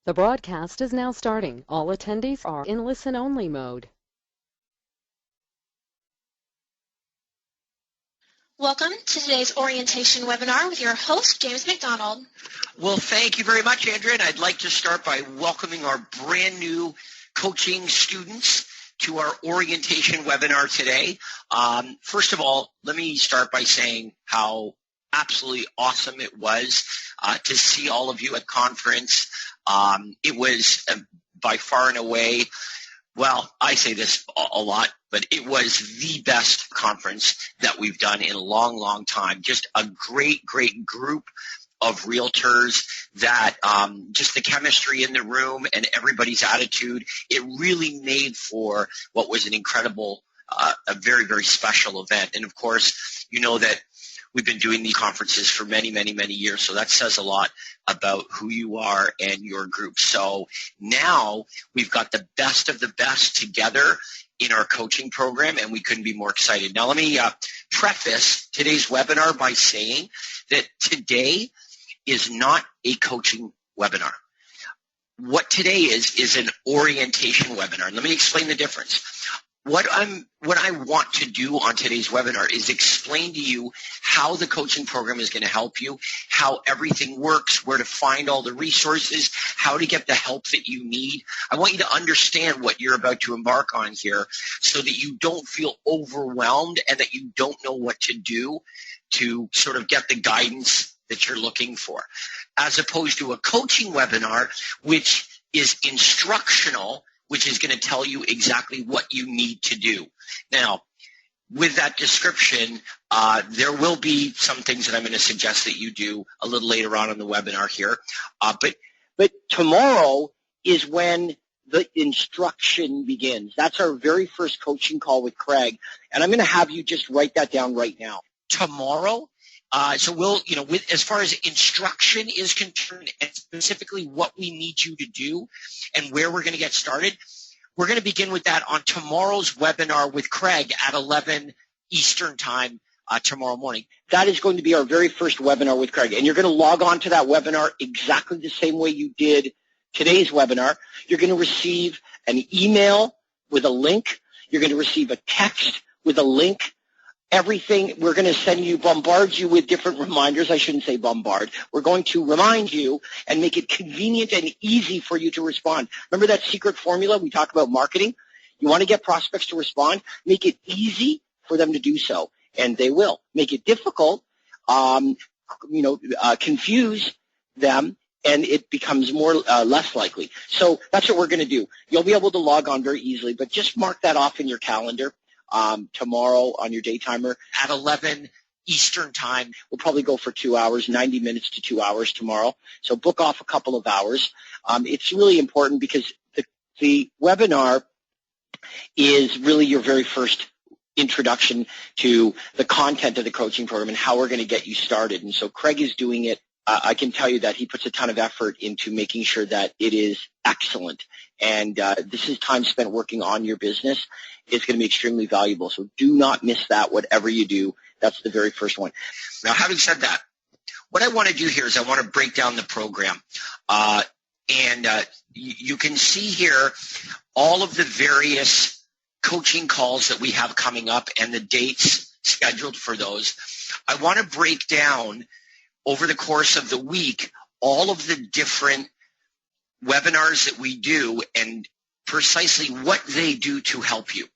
The broadcast is now starting. All attendees are in listen-only mode. Welcome to today's orientation webinar with your host, James McDonald. Well, thank you very much, Andrea, and I'd like to start by welcoming our brand new coaching students to our orientation webinar today. First of all, let me start by saying how absolutely awesome it was to see all of you at conference. It was by far and away, well, I say this a lot, but it was the best conference that we've done in a long, long time. Just a great, great group of realtors that just the chemistry in the room and everybody's attitude, it really made for what was an incredible, a very, very special event. And of course, you know that we've been doing these conferences for many, many, many years, so that says a lot about who you are and your group. So now we've got the best of the best together in our coaching program, and we couldn't be more excited. Now let me preface today's webinar by saying that today is not a coaching webinar. What today is an orientation webinar. And let me explain the difference. What I want to do on today's webinar is explain to you how the coaching program is going to help you, how everything works, where to find all the resources, how to get the help that you need. I want you to understand what you're about to embark on here so that you don't feel overwhelmed and that you don't know what to do to sort of get the guidance that you're looking for, as opposed to a coaching webinar, which is instructional, which is going to tell you exactly what you need to do. Now, with that description, there will be some things that I'm going to suggest that you do a little later on in the webinar here. But tomorrow is when the instruction begins. That's our very first coaching call with Craig, and I'm going to have you just write that down right now. Tomorrow, so we'll, as far as instruction is concerned and specifically what we need you to do and where we're going to get started, we're going to begin with that on tomorrow's webinar with Craig at 11 Eastern time tomorrow morning. That is going to be our very first webinar with Craig, and you're going to log on to that webinar exactly the same way you did today's webinar. You're going to receive an email with a link. You're going to receive a text with a link. Everything, we're going to bombard you with different reminders. I shouldn't say bombard. We're going to remind you and make it convenient and easy for you to respond. Remember that secret formula we talk about marketing? You want to get prospects to respond? Make it easy for them to do so, and they will. Make it difficult, confuse them, and it becomes less likely. So that's what we're going to do. You'll be able to log on very easily, but just mark that off in your calendar. Tomorrow on your day timer at 11 Eastern time. We'll probably go for 2 hours, 90 minutes to 2 hours tomorrow. So book off a couple of hours. It's really important because the webinar is really your very first introduction to the content of the coaching program and how we're going to get you started. And so Craig is doing it. I can tell you that he puts a ton of effort into making sure that it is excellent. And this is time spent working on your business. It's going to be extremely valuable. So do not miss that, whatever you do. That's the very first one. Now, having said that, what I want to do here is I want to break down the program. You can see here all of the various coaching calls that we have coming up and the dates scheduled for those. I want to break down over the course of the week all of the different webinars that we do and precisely what they do to help you.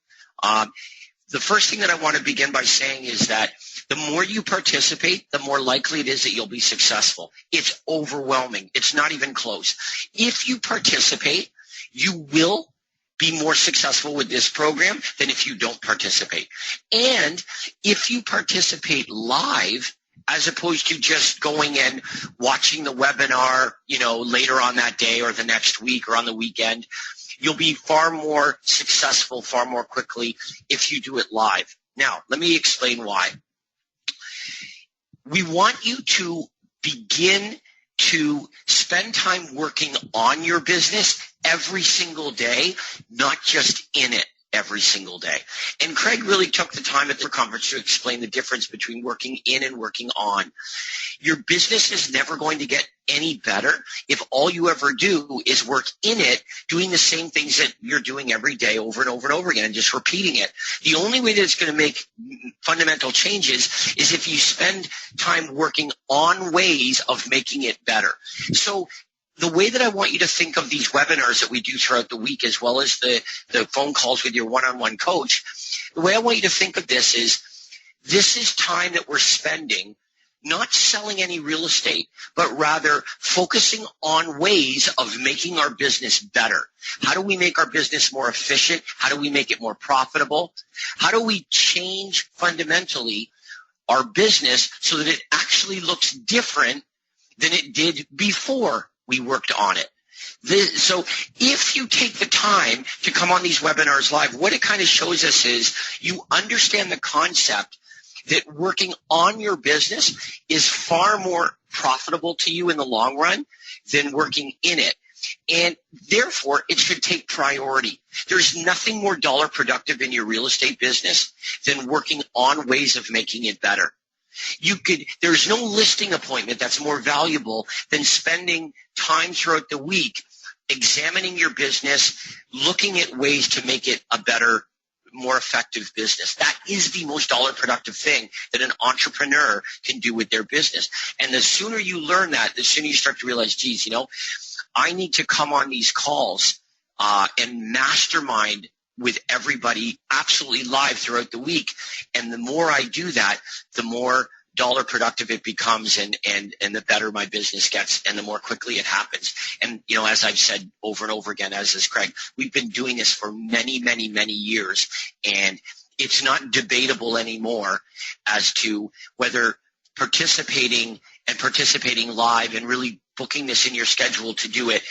The first thing that I want to begin by saying is that the more you participate, the more likely it is that you'll be successful. It's overwhelming. It's not even close. If you participate, you will be more successful with this program than if you don't participate. And if you participate live, as opposed to just going and watching the webinar, later on that day or the next week or on the weekend, you'll be far more successful far more quickly if you do it live. Now, let me explain why. We want you to begin to spend time working on your business every single day, not just in it. every single day. And Craig really took the time at the conference to explain the difference between working in and working on. Your business is never going to get any better if all you ever do is work in it, doing the same things that you're doing every day over and over and over again and just repeating it. The only way that it's going to make fundamental changes is if you spend time working on ways of making it better. So the way that I want you to think of these webinars that we do throughout the week, as well as the phone calls with your one-on-one coach, the way I want you to think of this is time that we're spending not selling any real estate, but rather focusing on ways of making our business better. How do we make our business more efficient? How do we make it more profitable? How do we change fundamentally our business so that it actually looks different than it did before we worked on it? So if you take the time to come on these webinars live, what it kind of shows us is you understand the concept that working on your business is far more profitable to you in the long run than working in it. And therefore, it should take priority. There's nothing more dollar productive in your real estate business than working on ways of making it better. There's no listing appointment that's more valuable than spending time throughout the week examining your business, looking at ways to make it a better, more effective business. That is the most dollar productive thing that an entrepreneur can do with their business. And the sooner you learn that, the sooner you start to realize, geez, I need to come on these calls and mastermind with everybody absolutely live throughout the week. And the more I do that, the more dollar productive it becomes and the better my business gets and the more quickly it happens. And, as I've said over and over again, as is Craig, we've been doing this for many, many, many years, and it's not debatable anymore as to whether participating live and really booking this in your schedule to do it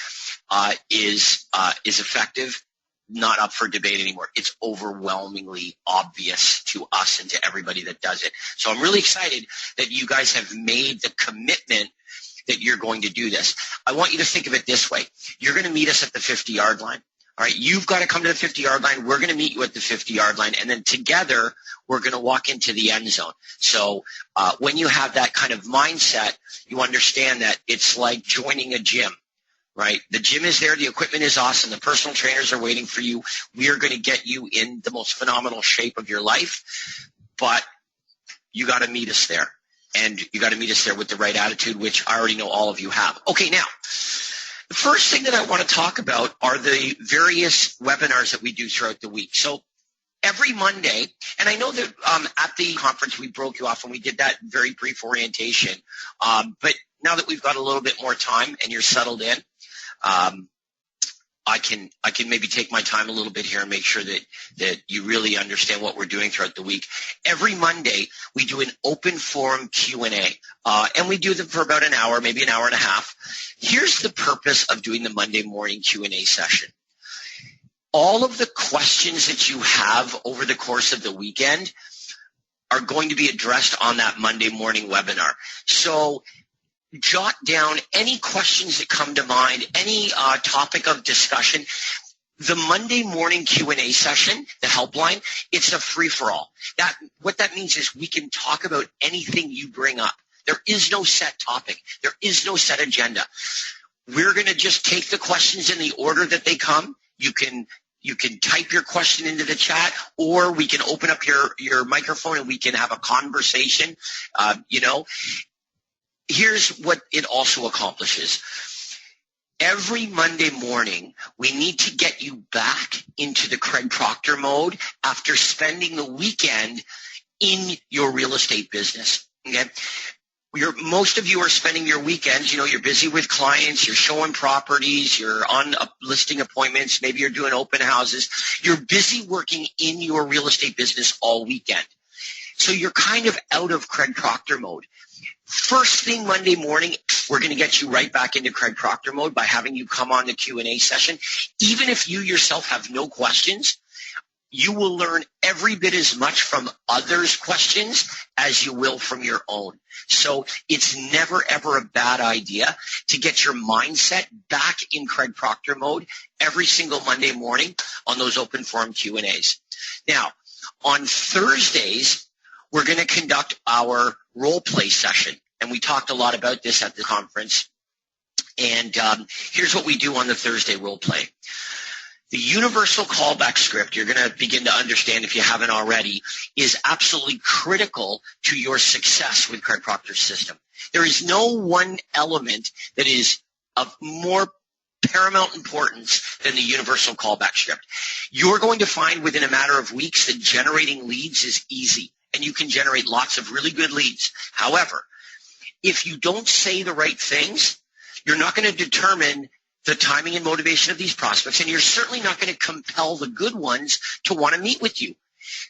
is effective. Not up for debate anymore. It's overwhelmingly obvious to us and to everybody that does it. So I'm really excited that you guys have made the commitment that you're going to do this. I want you to think of it this way. You're going to meet us at the 50-yard line. All right, you've got to come to the 50-yard line. We're going to meet you at the 50-yard line, and then together we're going to walk into the end zone. So when you have that kind of mindset, you understand that it's like joining a gym. Right? The gym is there. The equipment is awesome. The personal trainers are waiting for you. We are going to get you in the most phenomenal shape of your life, but you got to meet us there. And you got to meet us there with the right attitude, which I already know all of you have. Okay, now, the first thing that I want to talk about are the various webinars that we do throughout the week. So every Monday, and I know that at the conference we broke you off and we did that very brief orientation, but now that we've got a little bit more time and you're settled in, I can maybe take my time a little bit here and make sure that you really understand what we're doing throughout the week. Every Monday, we do an open forum Q&A, and we do them for about an hour, maybe an hour and a half. Here's the purpose of doing the Monday morning Q&A session. All of the questions that you have over the course of the weekend are going to be addressed on that Monday morning webinar. So jot down any questions that come to mind, any topic of discussion. The Monday morning Q&A session, the helpline, it's a free-for-all. What that means is we can talk about anything you bring up. There is no set topic. There is no set agenda. We're going to just take the questions in the order that they come. You can type your question into the chat, or we can open up your microphone and we can have a conversation, Here's what it also accomplishes. Every Monday morning, we need to get you back into the Craig Proctor mode after spending the weekend in your real estate business. Okay? Most of you are spending your weekends, you're busy with clients, you're showing properties, you're on listing appointments, maybe you're doing open houses. You're busy working in your real estate business all weekend. So you're kind of out of Craig Proctor mode. First thing Monday morning, we're going to get you right back into Craig Proctor mode by having you come on the Q&A session. Even if you yourself have no questions, You will learn every bit as much from others' questions as you will from your own. So it's never, ever a bad idea to get your mindset back in Craig Proctor mode every single Monday morning on those open forum Q&As. Now, on Thursdays, we're going to conduct our role play session. And we talked a lot about this at the conference. And here's what we do on the Thursday role play. The universal callback script, you're going to begin to understand if you haven't already, is absolutely critical to your success with Craig Proctor's system. There is no one element that is of more paramount importance than the universal callback script. You're going to find within a matter of weeks that generating leads is easy, and you can generate lots of really good leads. However, if you don't say the right things, you're not going to determine the timing and motivation of these prospects, and you're certainly not going to compel the good ones to want to meet with you.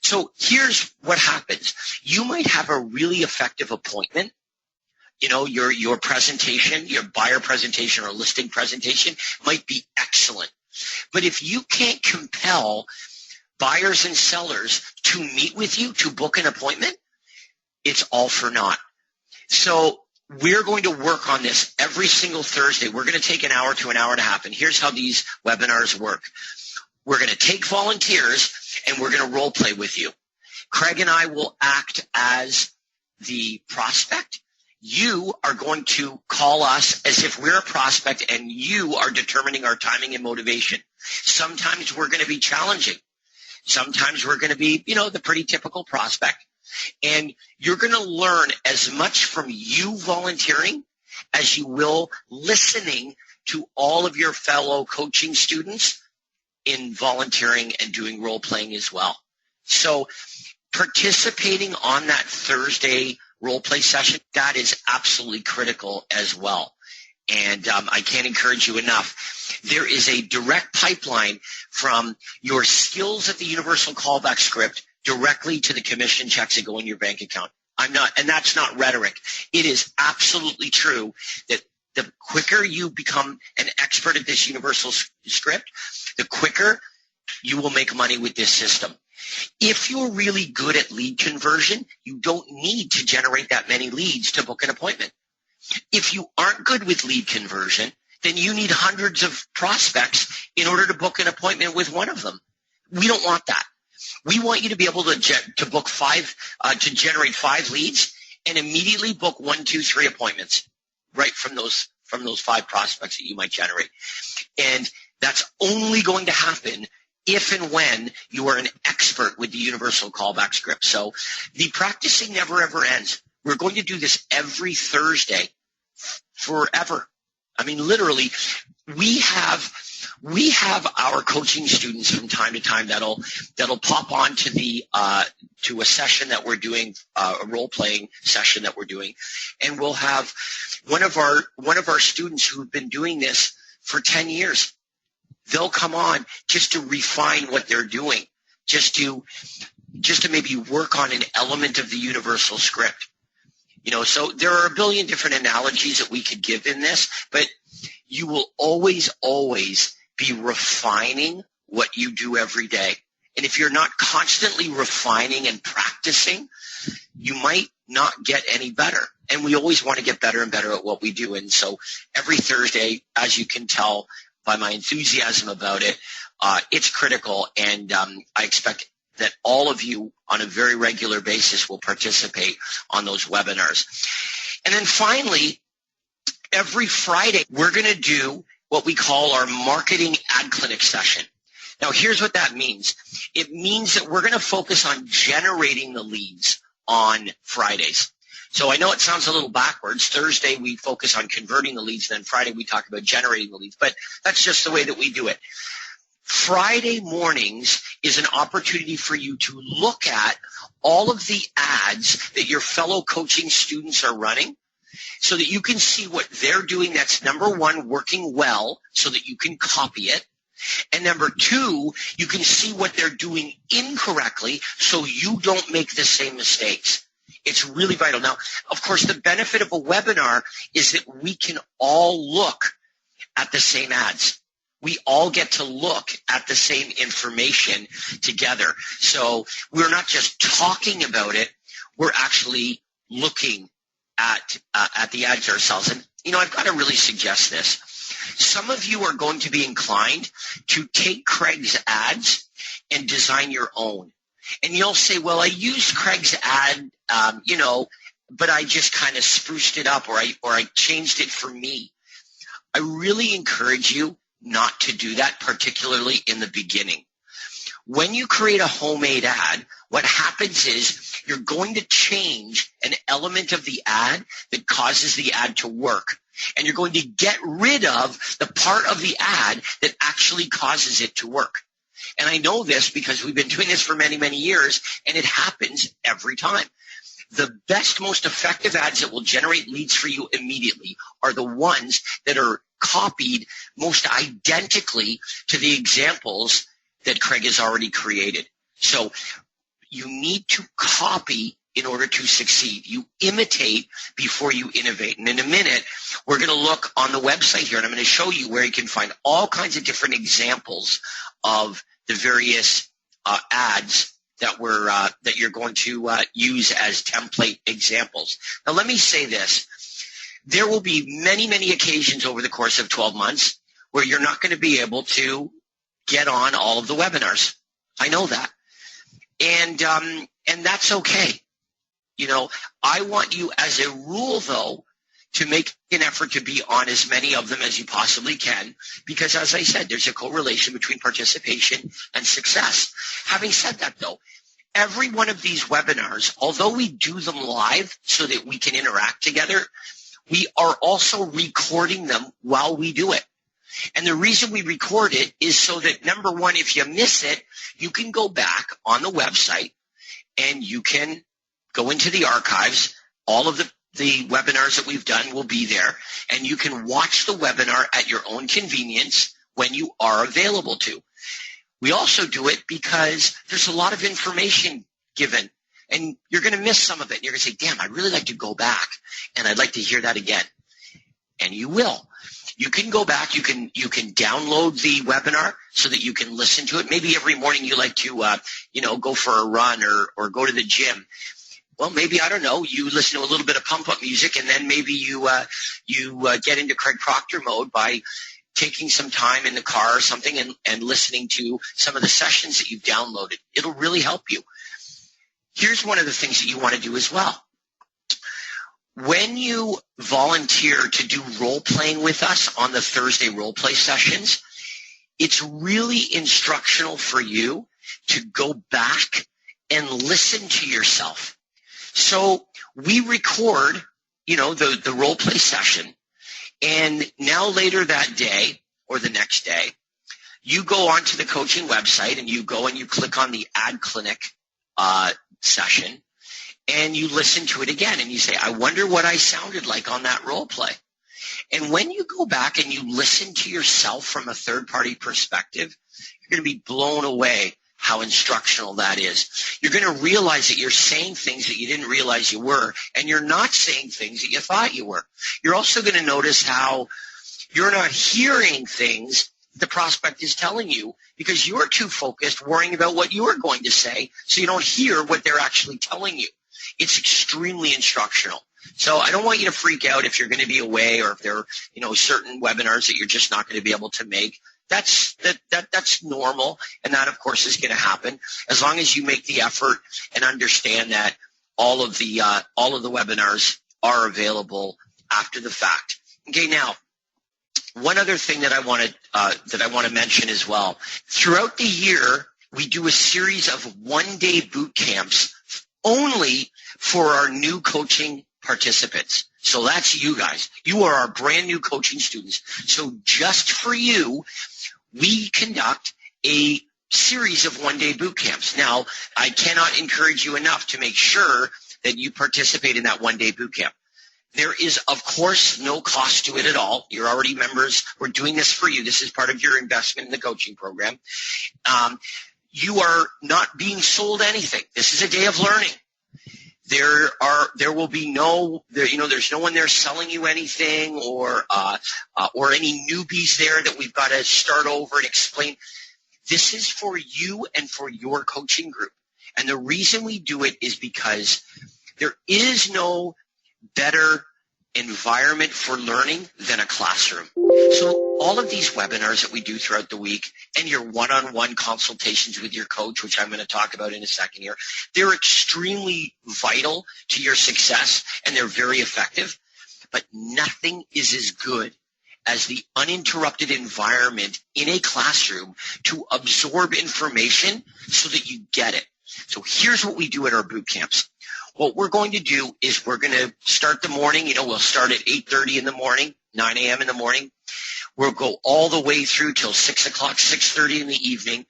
So here's what happens. You might have a really effective appointment. You know, your presentation, your buyer presentation or listing presentation might be excellent. But if you can't compel buyers and sellers to meet with you, to book an appointment, it's all for naught. So we're going to work on this every single Thursday. We're going to take an hour to an hour and a half, and here's how these webinars work. We're going to take volunteers, and we're going to role play with you. Craig and I will act as the prospect. You are going to call us as if we're a prospect, and you are determining our timing and motivation. Sometimes we're going to be challenging. Sometimes we're going to be, the pretty typical prospect. And you're going to learn as much from you volunteering as you will listening to all of your fellow coaching students in volunteering and doing role playing as well. So participating on that Thursday role play session, that is absolutely critical as well. And I can't encourage you enough. There is a direct pipeline from your skills at the universal callback script directly to the commission checks that go in your bank account. And that's not rhetoric. It is absolutely true that the quicker you become an expert at this universal script, the quicker you will make money with this system. If you're really good at lead conversion, you don't need to generate that many leads to book an appointment. If you aren't good with lead conversion, then you need hundreds of prospects in order to book an appointment with one of them. We don't want that. We want you to be able to book to generate 5 leads and immediately book 1, 2, 3 appointments right from those 5 prospects that you might generate. And that's only going to happen if and when you are an expert with the universal callback script. So the practicing never, ever ends. We're going to do this every Thursday forever. I mean, literally, we have our coaching students from time to time that'll pop on to to a session that we're doing, a role playing session that we're doing, and we'll have one of our students who've been doing this for 10 years. They'll come on just to refine what they're doing, just to maybe work on an element of the universal script. So there are a billion different analogies that we could give in this, but you will always, always be refining what you do every day. And if you're not constantly refining and practicing, you might not get any better. And we always want to get better and better at what we do. And so every Thursday, as you can tell by my enthusiasm about it, it's critical. And I expect that all of you on a very regular basis will participate on those webinars. And then finally, every Friday, we're going to do what we call our marketing ad clinic session. Now, here's what that means. It means that we're going to focus on generating the leads on Fridays. So I know it sounds a little backwards. Thursday, we focus on converting the leads, and then Friday, we talk about generating the leads. But that's just the way that we do it. Friday mornings is an opportunity for you to look at all of the ads that your fellow coaching students are running so that you can see what they're doing that's, number one, working well so that you can copy it. And number two, you can see what they're doing incorrectly so you don't make the same mistakes. It's really vital. Now, of course, the benefit of a webinar is that we can all look at the same ads. we all get to look at the same information together. So we're not just talking about it, we're actually looking at the ads ourselves. And, I've got to really suggest this. Some of you are going to be inclined to take Craig's ads and design your own. And you'll say, well, I used Craig's ad, but I just kind of spruced it up or I changed it for me. I really encourage you not to do that, particularly in the beginning. When you create a homemade ad, what happens is you're going to change an element of the ad that causes the ad to work. And you're going to get rid of the part of the ad that actually causes it to work. And I know this because we've been doing this for many, many years, and it happens every time. The best, most effective ads that will generate leads for you immediately are the ones that are copied most identically to the examples that Craig has already created. So you need to copy in order to succeed. You imitate before you innovate. And in a minute, we're going to look on the website here, and I'm going to show you where you can find all kinds of different examples of the various ads that you're going to use as template examples. Now, let me say this. There will be many, many occasions over the course of 12 months where you're not going to be able to get on all of the webinars. I know that. And that's okay. I want you as a rule, though, to make an effort to be on as many of them as you possibly can, because as I said, there's a correlation between participation and success. Having said that, though, every one of these webinars, although we do them live so that we can interact together, we are also recording them while we do it. And the reason we record it is so that, number one, if you miss it, you can go back on the website and you can go into the archives. All of the webinars that we've done will be there, and you can watch the webinar at your own convenience when you are available to. We also do it because there's a lot of information given, and you're going to miss some of it. And you're going to say, damn, I'd really like to go back, and I'd like to hear that again. And you will. You can go back. You can download the webinar so that you can listen to it. Maybe every morning you like to, go for a run or go to the gym. Well, maybe, I don't know, you listen to a little bit of pump-up music, and then maybe you get into Craig Proctor mode by taking some time in the car or something and listening to some of the sessions that you've downloaded. It'll really help you. Here's one of the things that you want to do as well. When you volunteer to do role-playing with us on the Thursday role-play sessions, it's really instructional for you to go back and listen to yourself. So we record, the role play session, and now later that day or the next day, you go onto the coaching website and you go and you click on the Ad Clinic session, and you listen to it again and you say, I wonder what I sounded like on that role play. And when you go back and you listen to yourself from a third-party perspective, you're going to be blown away how instructional that is. You're going to realize that you're saying things that you didn't realize you were, and you're not saying things that you thought you were. You're also going to notice how you're not hearing things the prospect is telling you because you're too focused worrying about what you're going to say, so you don't hear what they're actually telling you. It's extremely instructional. So I don't want you to freak out if you're going to be away or if there are, certain webinars that you're just not going to be able to make. That's normal, and that, of course, is going to happen as long as you make the effort and understand that all of the webinars are available after the fact. Okay, now, one other thing that I want to mention as well. Throughout the year, we do a series of one-day boot camps only for our new coaching participants. So that's you guys. You are our brand new coaching students. So just for you, we conduct a series of one-day boot camps. Now, I cannot encourage you enough to make sure that you participate in that one-day boot camp. There is, of course, no cost to it at all. You're already members. We're doing this for you. This is part of your investment in the coaching program. You are not being sold anything. This is a day of learning. There will be there's no one there selling you anything or any newbies there that we've got to start over and explain. This is for you and for your coaching group. And the reason we do it is because there is no better environment for learning than a classroom. So all of these webinars that we do throughout the week and your one-on-one consultations with your coach, which I'm going to talk about in a second here, they're extremely vital to your success and they're very effective. But nothing is as good as the uninterrupted environment in a classroom to absorb information so that you get it. So here's what we do at our boot camps. What we're going to do is we're going to start the morning. We'll start at 8:30 in the morning, 9 a.m. in the morning. We'll go all the way through till 6 o'clock, 6:30 in the evening.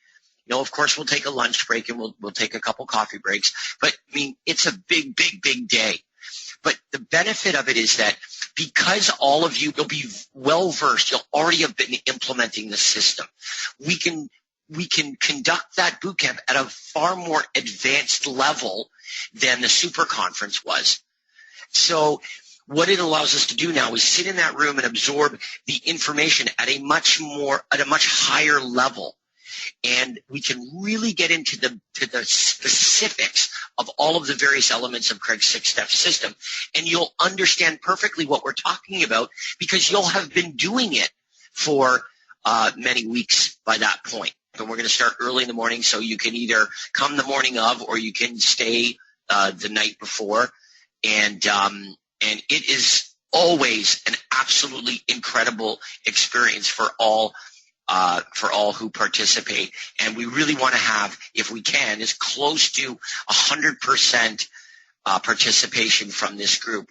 Of course, we'll take a lunch break and we'll take a couple coffee breaks. But, it's a big, big, big day. But the benefit of it is that because all of you will be well-versed, you'll already have been implementing the system. We can conduct that boot camp at a far more advanced level than the super conference was. So what it allows us to do now is sit in that room and absorb the information at a much higher level. And we can really get into the specifics of all of the various elements of Craig's 6-step system. And you'll understand perfectly what we're talking about because you'll have been doing it for many weeks by that point. And we're going to start early in the morning, so you can either come the morning of or you can stay the night before. And it is always an absolutely incredible experience for all who participate. And we really want to have, if we can, as close to 100% participation from this group.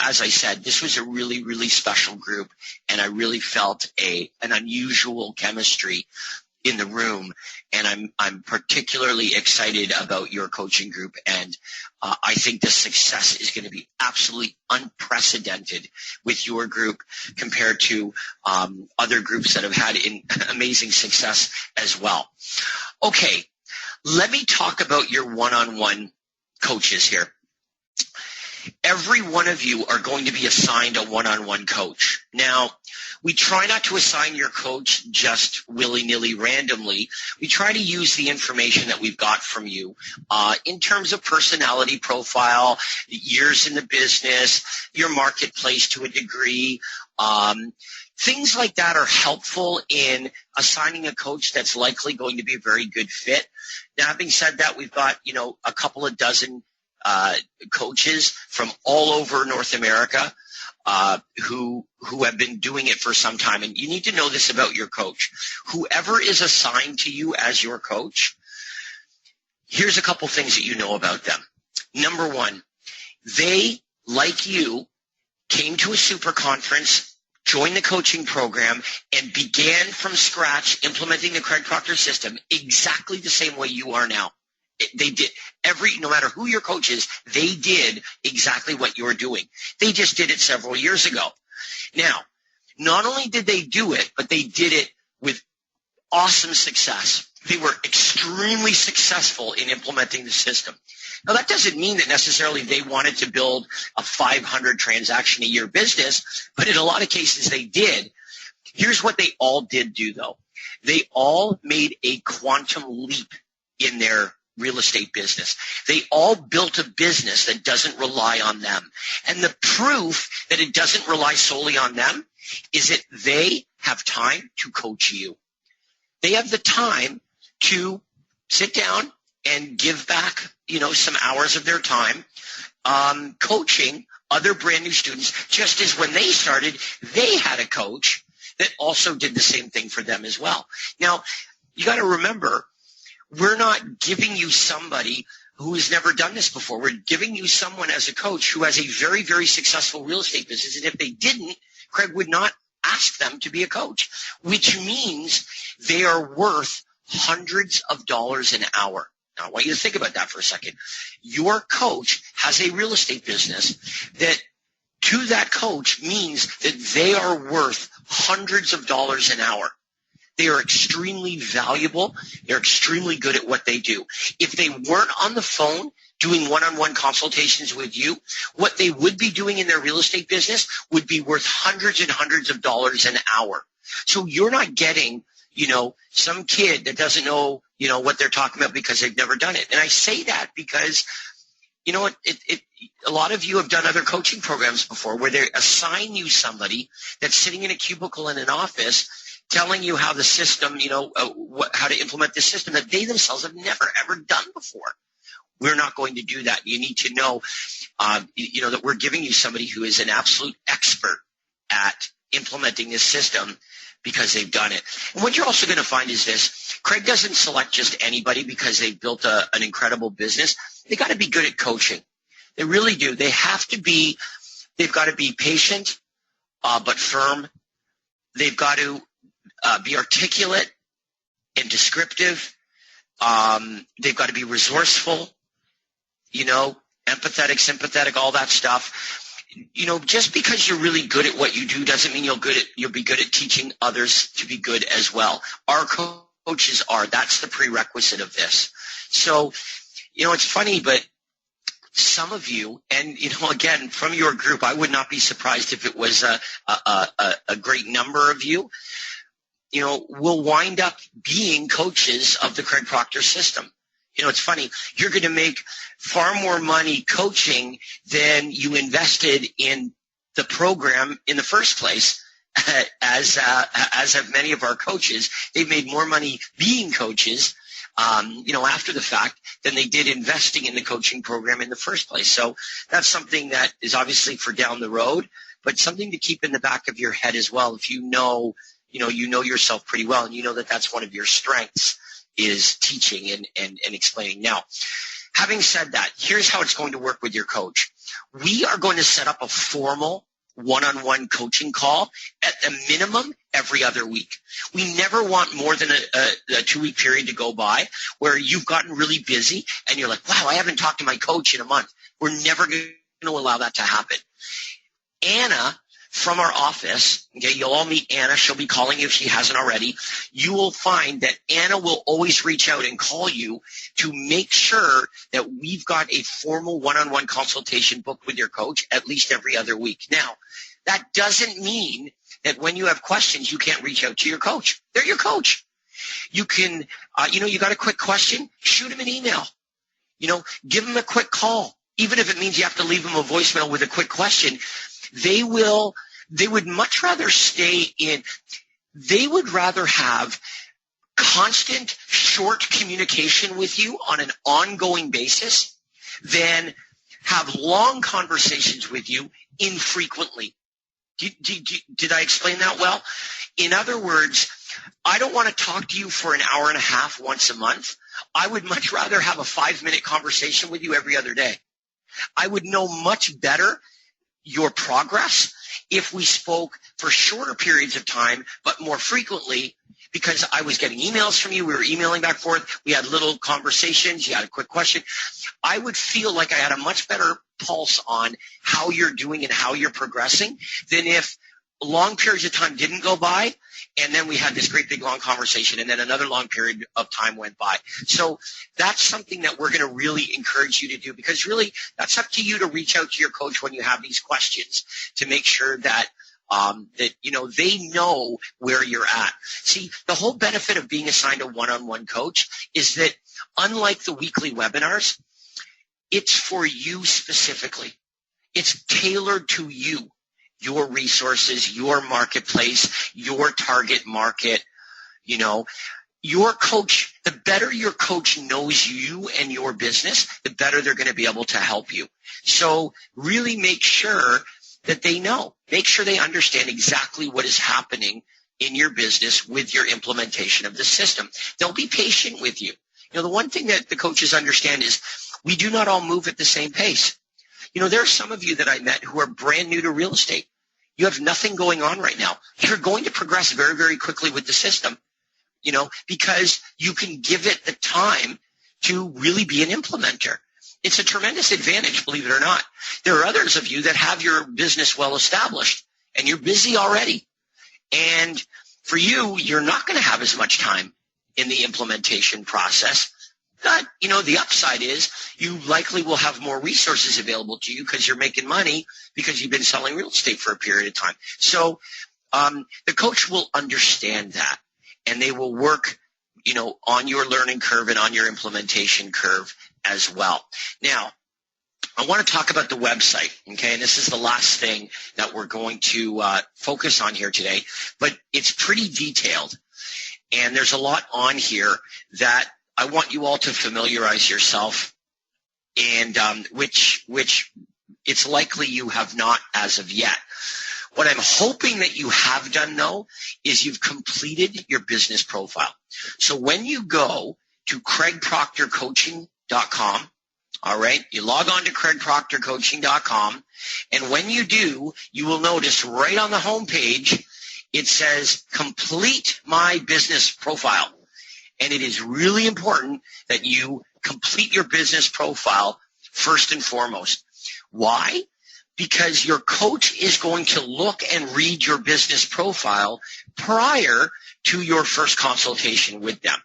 As I said, this was a really, really special group, and I really felt an unusual chemistry in the room, and I'm particularly excited about your coaching group, and I think the success is going to be absolutely unprecedented with your group compared to other groups that have had amazing success as well. Okay, let me talk about your one-on-one coaches here. Every one of you are going to be assigned a one-on-one coach. Now, we try not to assign your coach just willy-nilly randomly. We try to use the information that we've got from you in terms of personality profile, years in the business, your marketplace to a degree. Things like that are helpful in assigning a coach that's likely going to be a very good fit. Now, having said that, we've got, a couple of dozen coaches from all over North America who have been doing it for some time. And you need to know this about your coach. Whoever is assigned to you as your coach, here's a couple things that you know about them. Number one, they, like you, came to a super conference, joined the coaching program, and began from scratch implementing the Craig Proctor system exactly the same way you are now. They did no matter who your coach is, they did exactly what you're doing. They just did it several years ago. Now, not only did they do it, but they did it with awesome success. They were extremely successful in implementing the system. Now, that doesn't mean that necessarily they wanted to build a 500 transaction a year business, but in a lot of cases they did. Here's what they all did do, though. They all made a quantum leap in their real estate business. They all built a business that doesn't rely on them. And the proof that it doesn't rely solely on them is that they have time to coach you. They have the time to sit down and give back, some hours of their time coaching other brand new students, just as when they started, they had a coach that also did the same thing for them as well. Now, you got to remember, we're not giving you somebody who has never done this before. We're giving you someone as a coach who has a very, very successful real estate business. And if they didn't, Craig would not ask them to be a coach, which means they are worth hundreds of dollars an hour. Now, I want you to think about that for a second. Your coach has a real estate business that to that coach means that they are worth hundreds of dollars an hour. They are extremely valuable. They're extremely good at what they do. If they weren't on the phone doing one-on-one consultations with you, what they would be doing in their real estate business would be worth hundreds and hundreds of dollars an hour. So you're not getting, some kid that doesn't know, what they're talking about because they've never done it. And I say that because, a lot of you have done other coaching programs before where they assign you somebody that's sitting in a cubicle in an office telling you how the system, how to implement the system that they themselves have never, ever done before. We're not going to do that. You need to know, that we're giving you somebody who is an absolute expert at implementing this system because they've done it. And what you're also going to find is this. Craig doesn't select just anybody because they've built an incredible business. They got to be good at coaching. They really do. They've got to be patient, but firm. They've got to be articulate and descriptive. They've got to be resourceful, empathetic, sympathetic, all that stuff. Just because you're really good at what you do doesn't mean you'll be good at teaching others to be good as well. Our coaches are. That's the prerequisite of this. So, it's funny, but some of you, and, again, from your group, I would not be surprised if it was a great number of you, will wind up being coaches of the Craig Proctor system. It's funny. You're going to make far more money coaching than you invested in the program in the first place. As have many of our coaches, they've made more money being coaches, after the fact than they did investing in the coaching program in the first place. So that's something that is obviously for down the road, but something to keep in the back of your head as well. If you know yourself pretty well and you know that that's one of your strengths is teaching and explaining. Now, having said that, here's how it's going to work with your coach. We are going to set up a formal one-on-one coaching call at a minimum every other week. We never want more than a 2-week period to go by where you've gotten really busy and you're like, wow, I haven't talked to my coach in a month. We're never going to allow that to happen. Anna from our office, okay, you'll all meet Anna. She'll be calling you if she hasn't already. You will find that Anna will always reach out and call you to make sure that we've got a formal one-on-one consultation booked with your coach at least every other week. Now, that doesn't mean that when you have questions, you can't reach out to your coach. They're your coach. You can, you got a quick question, shoot them an email. Give them a quick call. Even if it means you have to leave them a voicemail with a quick question, they would much rather they would rather have constant short communication with you on an ongoing basis than have long conversations with you infrequently. Did I explain that well? In other words, I don't want to talk to you for an hour and a half once a month. I would much rather have a 5-minute conversation with you every other day. I would know much better your progress if we spoke for shorter periods of time, but more frequently, because I was getting emails from you. We were emailing back and forth. We had little conversations. You had a quick question. I would feel like I had a much better pulse on how you're doing and how you're progressing than if long periods of time didn't go by and then we had this great big long conversation and then another long period of time went by. So that's something that we're going to really encourage you to do because really that's up to you to reach out to your coach when you have these questions to make sure that they know where you're at. See, the whole benefit of being assigned a one-on-one coach is that unlike the weekly webinars, it's for you specifically. It's tailored to you, your resources, your marketplace, your target market. Your coach, the better your coach knows you and your business, the better they're going to be able to help you. So really make sure that they know. Make sure they understand exactly what is happening in your business with your implementation of the system. They'll be patient with you. The one thing that the coaches understand is we do not all move at the same pace. There are some of you that I met who are brand new to real estate. You have nothing going on right now. You're going to progress very, very quickly with the system, because you can give it the time to really be an implementer. It's a tremendous advantage, believe it or not. There are others of you that have your business well established and you're busy already. And for you, you're not going to have as much time in the implementation process. But, the upside is you likely will have more resources available to you because you're making money because you've been selling real estate for a period of time. So the coach will understand that, and they will work, on your learning curve and on your implementation curve as well. Now, I want to talk about the website, okay? And this is the last thing that we're going to focus on here today, but it's pretty detailed. And there's a lot on here that I want you all to familiarize yourself, and which it's likely you have not as of yet. What I'm hoping that you have done, though, is you've completed your business profile. So when you go to craigproctorcoaching.com, all right, you log on to craigproctorcoaching.com, and when you do, you will notice right on the home page, it says complete my business profile. And it is really important that you complete your business profile first and foremost. Why? Because your coach is going to look and read your business profile prior to your first consultation with them.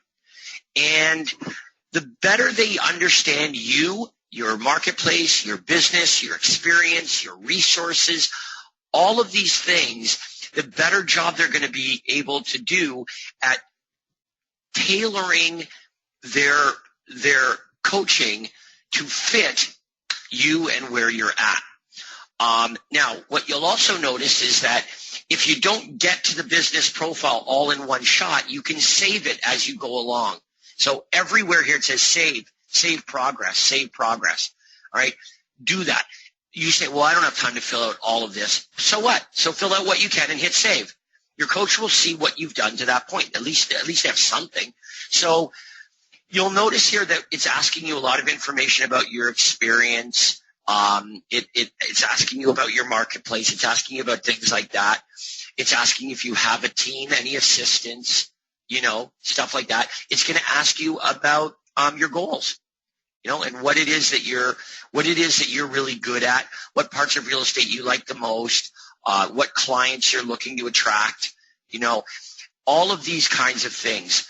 And the better they understand you, your marketplace, your business, your experience, your resources, all of these things, the better job they're going to be able to do at tailoring their coaching to fit you and where you're at. Now, what you'll also notice is that if you don't get to the business profile all in one shot, you can save it as you go along. So everywhere here it says save progress. All right, do that. You say, well, I don't have time to fill out all of this. So what? So fill out what you can and hit save. Your coach will see what you've done to that point. At least have something. So you'll notice here that it's asking you a lot of information about your experience. It's asking you about your marketplace. It's asking you about things like that. It's asking if you have a team, any assistance, stuff like that. It's going to ask you about your goals, and what it is that you're really good at, what parts of real estate you like the most, what clients you're looking to attract, all of these kinds of things.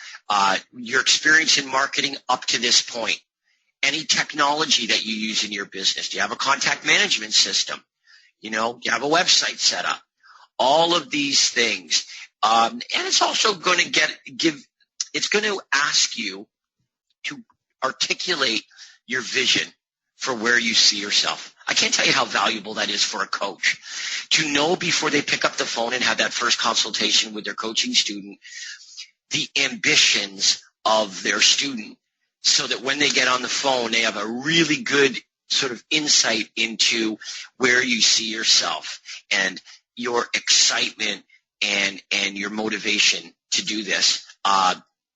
Your experience in marketing up to this point, any technology that you use in your business. Do you have a contact management system? Do you have a website set up? All of these things. And it's also going to it's going to ask you to articulate your vision for where you see yourself. I can't tell you how valuable that is for a coach to know before they pick up the phone and have that first consultation with their coaching student, the ambitions of their student, so that when they get on the phone, they have a really good sort of insight into where you see yourself and your excitement and your motivation to do this.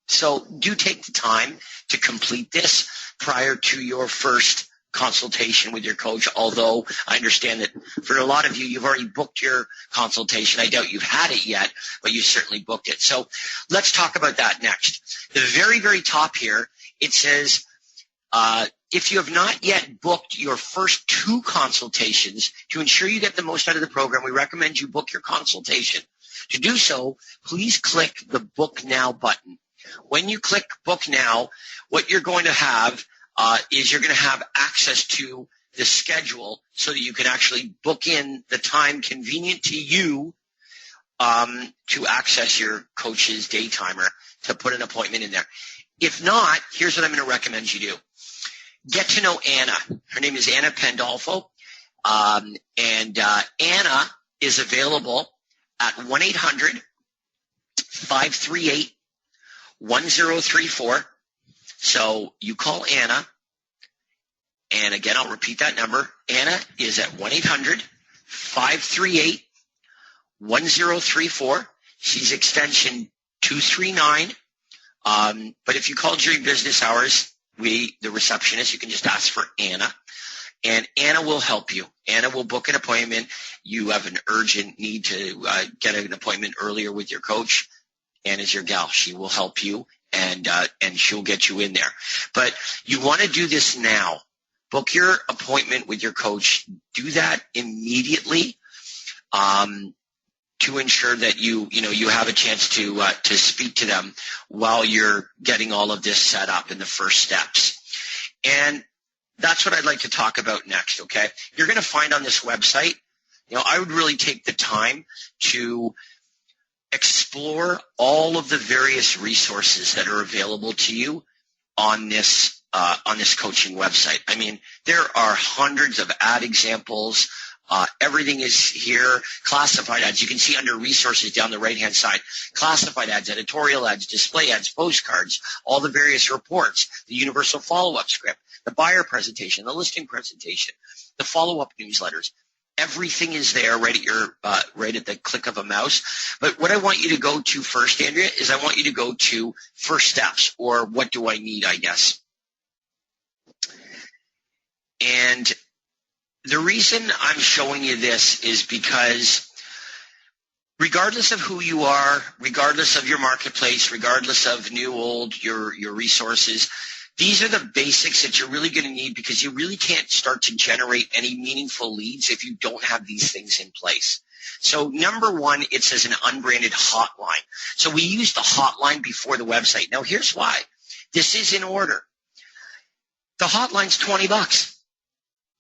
So do take the time to complete this prior to your first consultation with your coach, although I understand that for a lot of you, you've already booked your consultation. I doubt you've had it yet, but you certainly booked it. So let's talk about that next. The very, very top here, it says, if you have not yet booked your first 2 consultations, to ensure you get the most out of the program, we recommend you book your consultation. To do so, please click the Book Now button. When you click Book Now, what you're going to have is you're going to have access to the schedule so that you can actually book in the time convenient to you to access your coach's day timer to put an appointment in there. If not, here's what I'm going to recommend you do. Get to know Anna. Her name is Anna Pandolfo. And Anna is available at 1-800-538-1034. So you call Anna. And again, I'll repeat that number. Anna is at 1-800-538-1034. She's extension 239. But if you call during business hours, the receptionist, you can just ask for Anna, and Anna will help you. Anna will book an appointment. You have an urgent need to get an appointment earlier with your coach. Anna's your gal. She will help you, and she'll get you in there. But you want to do this now. Book your appointment with your coach. Do that immediately. to ensure that you have a chance to speak to them while you're getting all of this set up in the first steps. And that's what I'd like to talk about next, okay? You're going to find on this website, I would really take the time to explore all of the various resources that are available to you on this coaching website. I mean, there are hundreds of ad examples. Everything is here. Classified ads. You can see under resources down the right-hand side. Classified ads, editorial ads, display ads, postcards, all the various reports, the universal follow-up script, the buyer presentation, the listing presentation, the follow-up newsletters. Everything is there right at the click of a mouse. But what I want you to go to first, Andrea, is I want you to go to first steps, or what do I need, I guess. And the reason I'm showing you this is because regardless of who you are, regardless of your marketplace, regardless of new, old, your resources, these are the basics that you're really going to need, because you really can't start to generate any meaningful leads if you don't have these things in place. So number one, it says an unbranded hotline. So we use the hotline before the website. Now here's why. This is in order. The hotline's $20.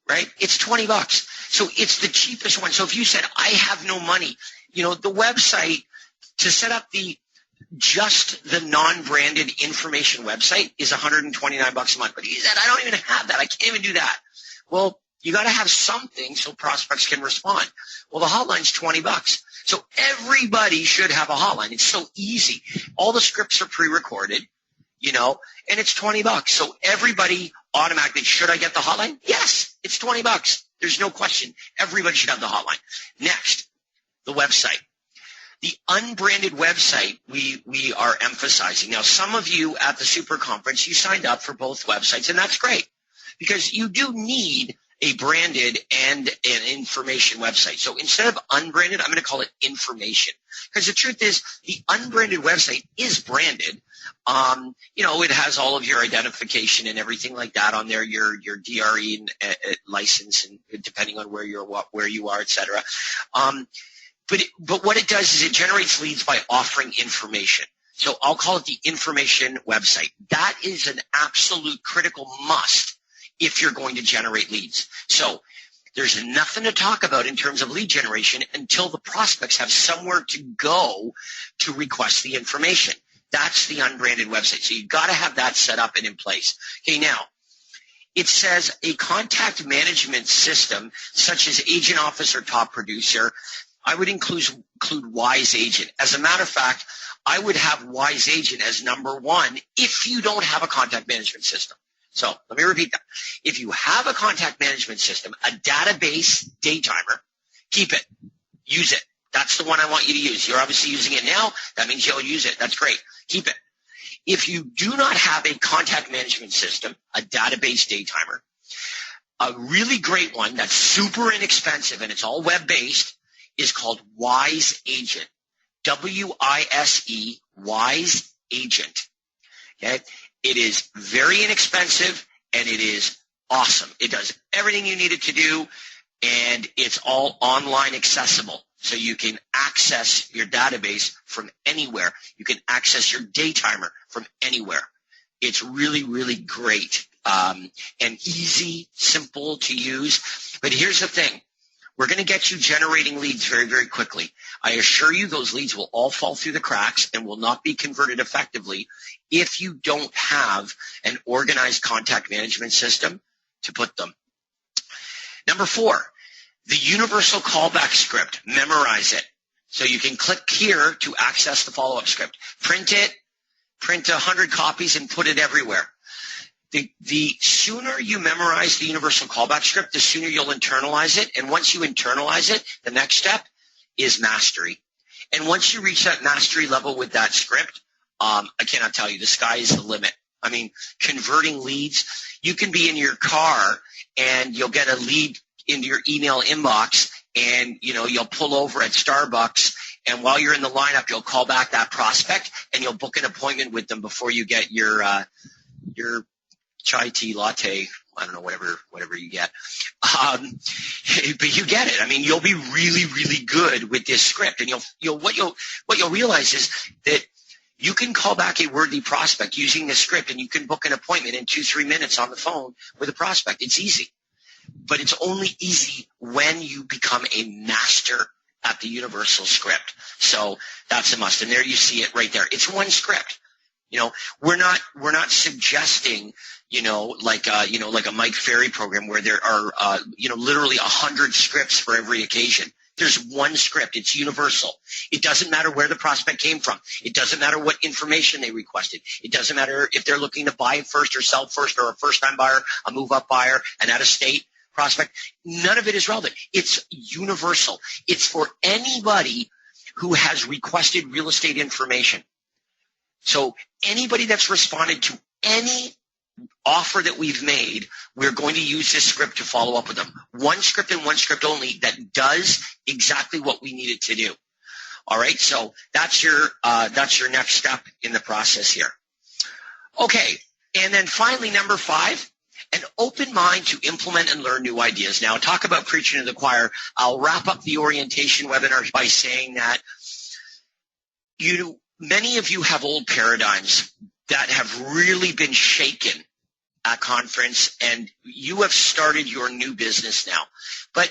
Right? It's $20. So it's the cheapest one. So if you said, I have no money, the website to set up just the non-branded information website is $129 a month. But he said, I don't even have that. I can't even do that. Well, you got to have something so prospects can respond. Well, the hotline's $20. So everybody should have a hotline. It's so easy. All the scripts are pre-recorded, and it's $20. So everybody automatically, should I get the hotline? Yes, it's $20. There's no question. Everybody should have the hotline. Next, the website. The unbranded website we are emphasizing. Now, some of you at the Super Conference, you signed up for both websites, and that's great, because you do need a branded and an information website. So instead of unbranded, I'm going to call it information, because the truth is the unbranded website is branded. It has all of your identification and everything like that on there, your DRE and license, and depending on where you are, et cetera. But what it does is it generates leads by offering information. So I'll call it the information website. That is an absolute critical must if you're going to generate leads. So there's nothing to talk about in terms of lead generation until the prospects have somewhere to go to request the information. That's the unbranded website. So you've got to have that set up and in place. Okay, now, it says a contact management system such as Agent Office or Top Producer. I would include Wise Agent. As a matter of fact, I would have Wise Agent as number one if you don't have a contact management system. So let me repeat that. If you have a contact management system, a database day timer, keep it. Use it. That's the one I want you to use. You're obviously using it now. That means you'll use it. That's great. Keep it. If you do not have a contact management system, a database day timer, a really great one that's super inexpensive and it's all web-based is called Wise Agent. W-I-S-E, Wise Agent. Okay? It is very inexpensive and it is awesome. It does everything you need it to do, and it's all online accessible. So you can access your database from anywhere. You can access your day timer from anywhere. It's really, really great and easy, simple to use. But here's the thing. We're going to get you generating leads very, very quickly. I assure you those leads will all fall through the cracks and will not be converted effectively if you don't have an organized contact management system to put them. Number 4, the universal callback script. Memorize it. So you can click here to access the follow-up script. Print it, print 100 copies, and put it everywhere. The sooner you memorize the universal callback script, the sooner you'll internalize it. And once you internalize it, the next step is mastery. And once you reach that mastery level with that script, I cannot tell you, the sky is the limit. I mean, converting leads, you can be in your car and you'll get a lead into your email inbox, and you'll pull over at Starbucks, and while you're in the lineup, you'll call back that prospect and you'll book an appointment with them before you get your chai tea latte, I don't know, whatever you get. But you get it. I mean, you'll be really, really good with this script. And what you'll realize is that you can call back a worthy prospect using this script, and you can book an appointment in 2-3 minutes on the phone with a prospect. It's easy. But it's only easy when you become a master at the universal script. So that's a must. And there you see it right there. It's one script. We're not suggesting, like a Mike Ferry program where there are, literally 100 scripts for every occasion. There's one script. It's universal. It doesn't matter where the prospect came from. It doesn't matter what information they requested. It doesn't matter if they're looking to buy first or sell first, or a first-time buyer, a move-up buyer, an out-of-state prospect. None of it is relevant. It's universal. It's for anybody who has requested real estate information. So anybody that's responded to any offer that we've made, we're going to use this script to follow up with them. One script and one script only that does exactly what we need it to do. All right, so that's your next step in the process here. Okay, and then finally, number 5, an open mind to implement and learn new ideas. Now, talk about preaching to the choir. I'll wrap up the orientation webinar by saying that many of you have old paradigms that have really been shaken at conference, and you have started your new business now. But,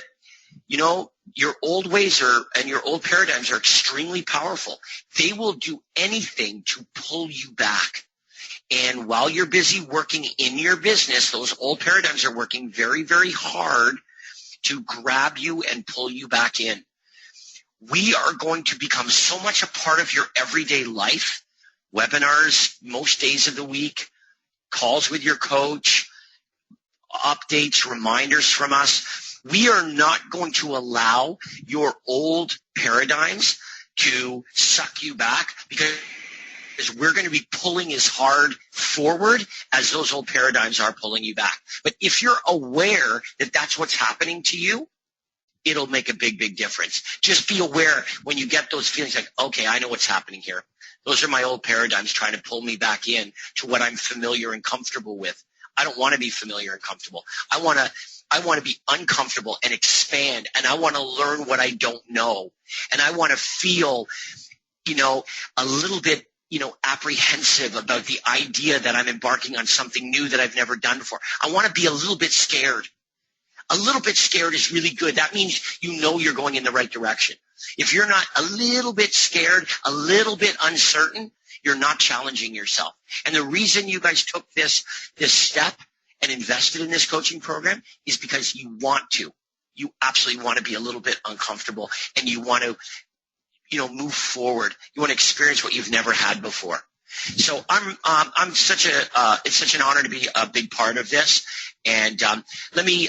your old ways and your old paradigms are extremely powerful. They will do anything to pull you back. And while you're busy working in your business, those old paradigms are working very, very hard to grab you and pull you back in. We are going to become so much a part of your everyday life. Webinars most days of the week, calls with your coach, updates, reminders from us. We are not going to allow your old paradigms to suck you back, because we're going to be pulling as hard forward as those old paradigms are pulling you back. But if you're aware that that's what's happening to you, it'll make a big, big difference. Just be aware when you get those feelings like, okay, I know what's happening here. Those are my old paradigms trying to pull me back in to what I'm familiar and comfortable with. I don't want to be familiar and comfortable. I want to be uncomfortable and expand, and I want to learn what I don't know. And I want to feel, a little bit, apprehensive about the idea that I'm embarking on something new that I've never done before. I want to be a little bit scared. A little bit scared is really good. That means you're going in the right direction. If you're not a little bit scared, a little bit uncertain, you're not challenging yourself. And the reason you guys took this step and invested in this coaching program is because you want to. You absolutely want to be a little bit uncomfortable, and you want to, move forward. You want to experience what you've never had before. So it's such an honor to be a big part of this. And let me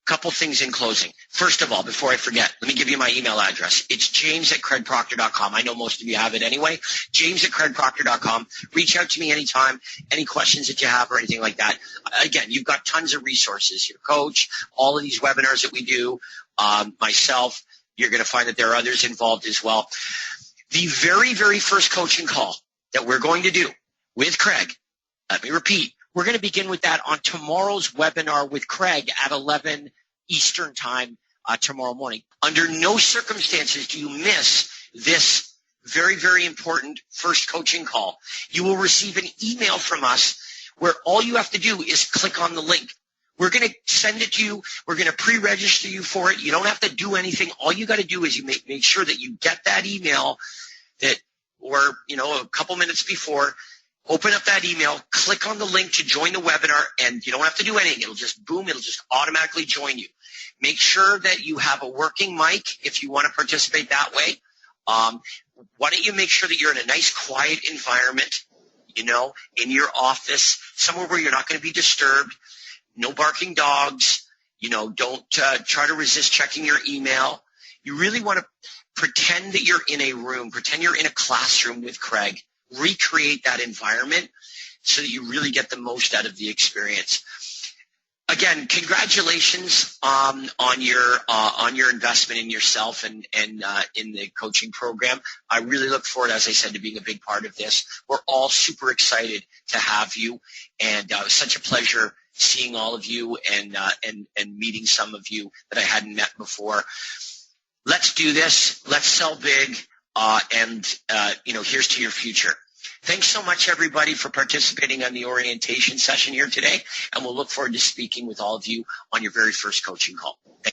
couple things in closing. First of all, before I forget, let me give you my email address. It's james@craigproctor.com. I know most of you have it anyway. james@craigproctor.com. Reach out to me anytime, any questions that you have or anything like that. Again, you've got tons of resources. Your coach, all of these webinars that we do, myself, you're going to find that there are others involved as well. The very, very first coaching call that we're going to do with Craig, let me repeat, we're going to begin with that on tomorrow's webinar with Craig at 11 Eastern time tomorrow morning. Under no circumstances do you miss this very, very important first coaching call. You will receive an email from us where all you have to do is click on the link. We're going to send it to you. We're going to pre-register you for it. You don't have to do anything. All you got to do is you make sure that you get that email or a couple minutes before. Open up that email, click on the link to join the webinar, and you don't have to do anything. It'll just automatically join you. Make sure that you have a working mic if you want to participate that way. Why don't you make sure that you're in a nice, quiet environment, in your office, somewhere where you're not going to be disturbed, no barking dogs, don't try to resist checking your email. You really want to pretend that you're in a room, pretend you're in a classroom with Craig. Recreate that environment so that you really get the most out of the experience. Again, congratulations on your investment in yourself and in the coaching program. I really look forward, as I said, to being a big part of this. We're all super excited to have you, and it was such a pleasure seeing all of you and meeting some of you that I hadn't met before. Let's do this. Let's sell big. Here's to your future. Thanks so much, everybody, for participating on the orientation session here today, and we'll look forward to speaking with all of you on your very first coaching call. Thank